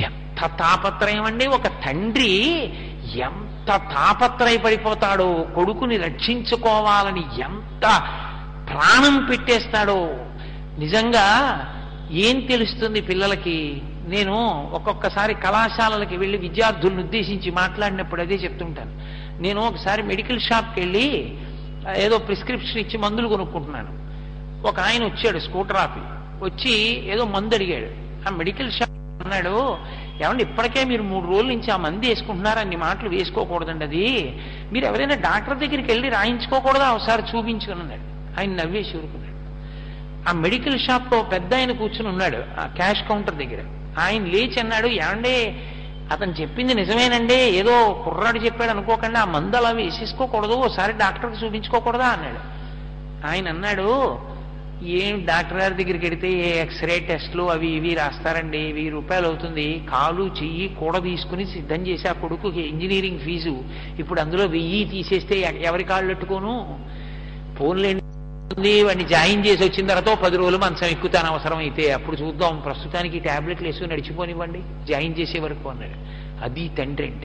ఎంత తాపత్రయం అండి! ఒక తండ్రి ఎంత తాపత్రయపడిపోతాడో, కొడుకుని రక్షించుకోవాలని ఎంత ప్రాణం పెట్టేస్తాడో. నిజంగా ఏం తెలుస్తుంది పిల్లలకి? నేను ఒక్కొక్కసారి కళాశాలలకి వెళ్ళి విద్యార్థులను ఉద్దేశించి మాట్లాడినప్పుడు అదే చెప్తుంటాను. నేను ఒకసారి మెడికల్ షాప్కి వెళ్ళి ఏదో ప్రిస్క్రిప్షన్ ఇచ్చి మందులు కొనుక్కుంటున్నాను. ఒక ఆయన వచ్చాడు, స్కూటర్ ఆపి వచ్చి ఏదో మందు అడిగాడు. ఆ మెడికల్ షాప్ అన్నాడు, ఏమంటే ఇప్పటికే మీరు 3 రోజుల నుంచి ఆ మందు వేసుకుంటున్నారు, అన్ని మాటలు వేసుకోకూడదండి, అది మీరు ఎవరైనా డాక్టర్ దగ్గరికి వెళ్ళి రాయించుకోకూడదా, ఒకసారి చూపించుకుని అన్నాడు. ఆయన నవ్వేసి ఊరుకున్నాడు. ఆ మెడికల్ షాప్లో పెద్ద ఆయన కూర్చుని ఉన్నాడు ఆ క్యాష్ కౌంటర్ దగ్గర. ఆయన లేచి అన్నాడు, ఏమండే అతను చెప్పింది నిజమేనండి, ఏదో కుర్రాడు చెప్పాడు అనుకోకుండా ఆ మందు అలా వేసేసుకోకూడదు, ఒకసారి డాక్టర్కి చూపించుకోకూడదా అన్నాడు. ఆయన అన్నాడు, ఏం డాక్టర్ గారి దగ్గరికి వెడితే ఏ ఎక్స్రే టెస్ట్లు అవి ఇవి రాస్తారండి, 1000 రూపాయలు అవుతుంది, కాలు చెయ్యి కూడ తీసుకుని సిద్ధం చేసి ఆ కొడుకుకి ఇంజనీరింగ్ ఫీజు, ఇప్పుడు అందులో 1000 తీసేస్తే ఎవరి కాళ్ళు పెట్టుకోను, ఫోన్లేండి వాడిని జాయిన్ చేసి వచ్చిన తర్వాత 10 రోజులు మంచం ఎక్కుతాను అవసరం అయితే, అప్పుడు చూద్దాం, ప్రస్తుతానికి ట్యాబ్లెట్లు వేసుకుని నడిచిపోనివ్వండి జాయిన్ చేసే వరకు అన్నాడు. అది తండ్రి అంటే.